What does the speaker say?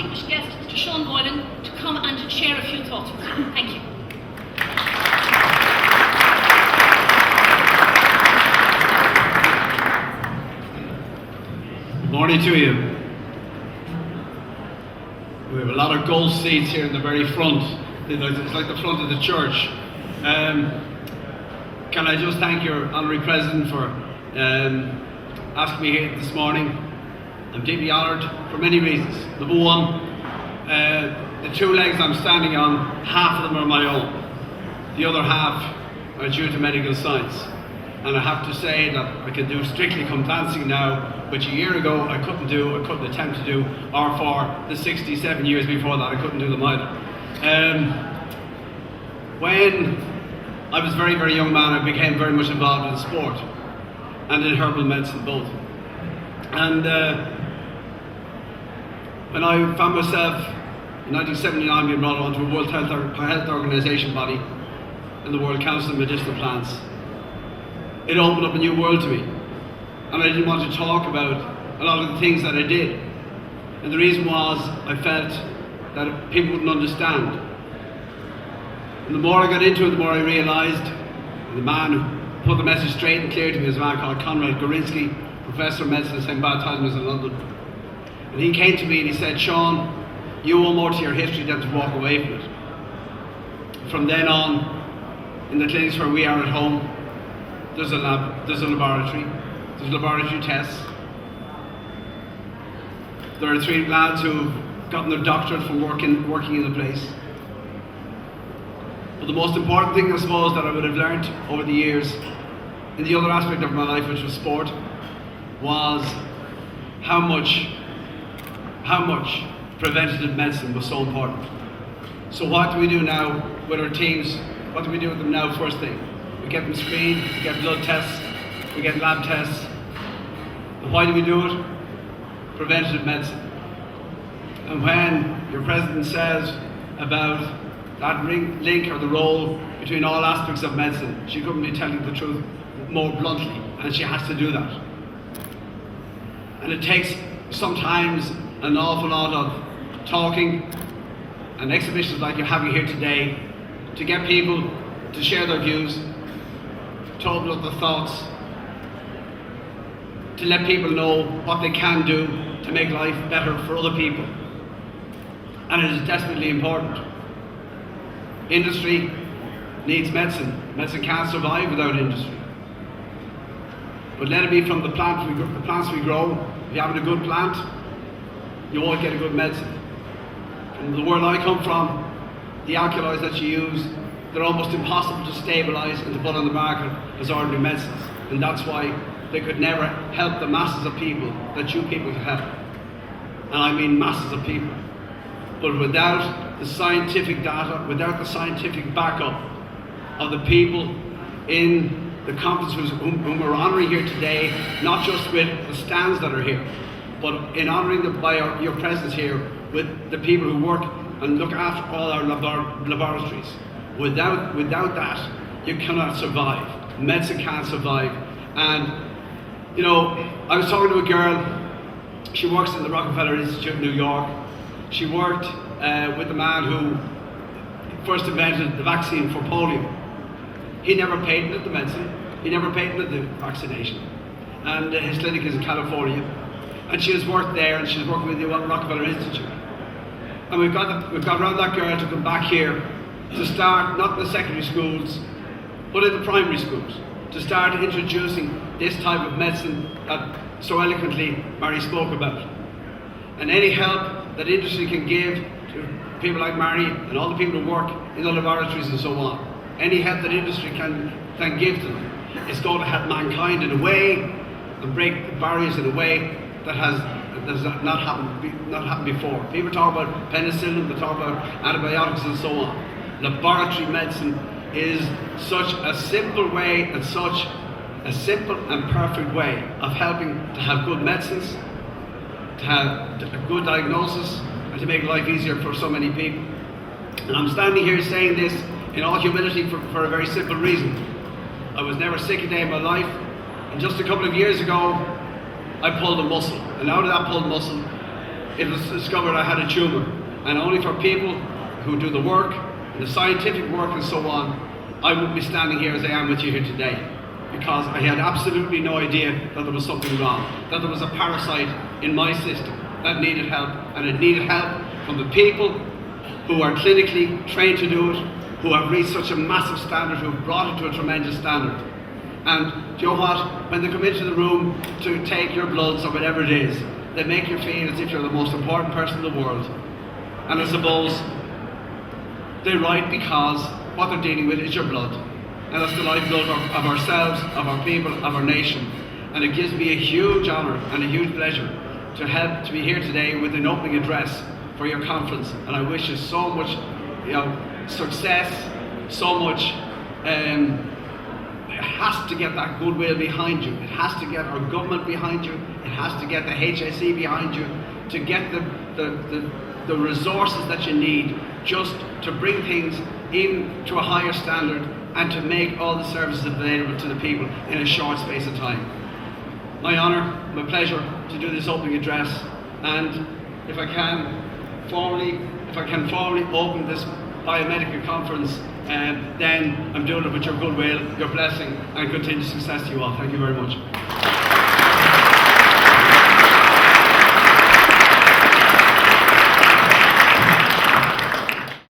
distinguished guest, Mr. Sean Boylan, to come and to share a few thoughts with you. Thank you. Good morning to you. We have a lot of gold seats here in the very front. It's like the front of the church. Can I just thank your Honorary President for asking me here this morning. I'm deeply honoured for many reasons. Number one, the two legs I'm standing on, half of them are my own. The other half are due to medical science. And I have to say that I can do Strictly Come Dancing now, which a year ago I couldn't attempt to do, or for the 67 years before that I couldn't do them either. When I was a very, very young man, I became very much involved in sport and in herbal medicine both. And when I found myself in 1979 being brought onto a World Health Organization body and the World Council of Medicinal Plants, it opened up a new world to me. And I didn't want to talk about a lot of the things that I did. And the reason was I felt that people wouldn't understand. And the more I got into it, the more I realised, and the man who put the message straight and clear to me was a man called Conrad Gorinsky, Professor of Medicine at St. Bartholomew's in London. And he came to me and he said, "Sean, you owe more to your history than to walk away from it." From then on, in the clinics where we are at home, there's a lab, there's a laboratory, there's laboratory tests. There are 3 lads who've gotten their doctorate from working in the place. But the most important thing, I suppose, that I would have learned over the years, in the other aspect of my life, which was sport, was how much preventative medicine was so important. So what do we do now with our teams? What do we do with them now first thing? We get them screened, we get blood tests, we get lab tests. And why do we do it? Preventative medicine. And when your president says about that link or the role between all aspects of medicine, she couldn't be telling the truth more bluntly, and she has to do that. And it takes sometimes an awful lot of talking and exhibitions like you're having here today to get people to share their views, to open up their thoughts, to let people know what they can do to make life better for other people. And it is desperately important. Industry needs medicine. Medicine can't survive without industry. But let it be from the plants we grow. If you have a good plant, you won't get a good medicine. From the world I come from, the alkaloids that you use, they're almost impossible to stabilise and to put on the market as ordinary medicines. And that's why they could never help the masses of people that you people can help. And I mean masses of people. But without the scientific data, without the scientific backup of the people in the conferences whom we're honouring here today, not just with the stands that are here, but in honouring them by your presence here with the people who work and look after all our laboratories. Without that, you cannot survive. Medicine can't survive. And, you know, I was talking to a girl, she works in the Rockefeller Institute in New York. She worked with the man who first invented the vaccine for polio. He never patented the medicine, he never patented the vaccination. And his clinic is in California. And she has worked there, and she's working with the Rockefeller Institute. And we've got around that girl to come back here to start, not in the secondary schools, but in the primary schools, to start introducing this type of medicine that so eloquently Mary spoke about. And any help that industry can give to people like Mary and all the people who work in the laboratories and so on, any help that industry can give to them, is going to help mankind in a way and break the barriers in a way that has not happened before. People talk about penicillin, they talk about antibiotics and so on. Laboratory medicine is such a simple way and such a simple and perfect way of helping to have good medicines, to have a good diagnosis, and to make life easier for so many people. And I'm standing here saying this in all humility for a very simple reason. I was never sick a day in my life, and just a couple of years ago I pulled a muscle, and out of that pulled muscle it was discovered I had a tumour. And only for people who do the work, the scientific work and so on, I wouldn't be standing here as I am with you here today. Because I had absolutely no idea that there was something wrong, that there was a parasite in my system that needed help, and it needed help from the people who are clinically trained to do it, who have reached such a massive standard, who have brought it to a tremendous standard. And do you know what? When they come into the room to take your bloods or whatever it is, they make you feel as if you're the most important person in the world. And I suppose they're right, because what they're dealing with is your blood. And that's the lifeblood of ourselves, of our people, of our nation. And it gives me a huge honour and a huge pleasure to help to be here today with an opening address for your conference. And I wish you so much, success, so much. It has to get that goodwill behind you. It has to get our government behind you. It has to get the HSE behind you to get the resources that you need just to bring things in to a higher standard and to make all the services available to the people in a short space of time. My honour, my pleasure to do this opening address, and if I can formally open this Biomedica conference, then I'm doing it with your goodwill, your blessing, and continued success to you all. Thank you very much.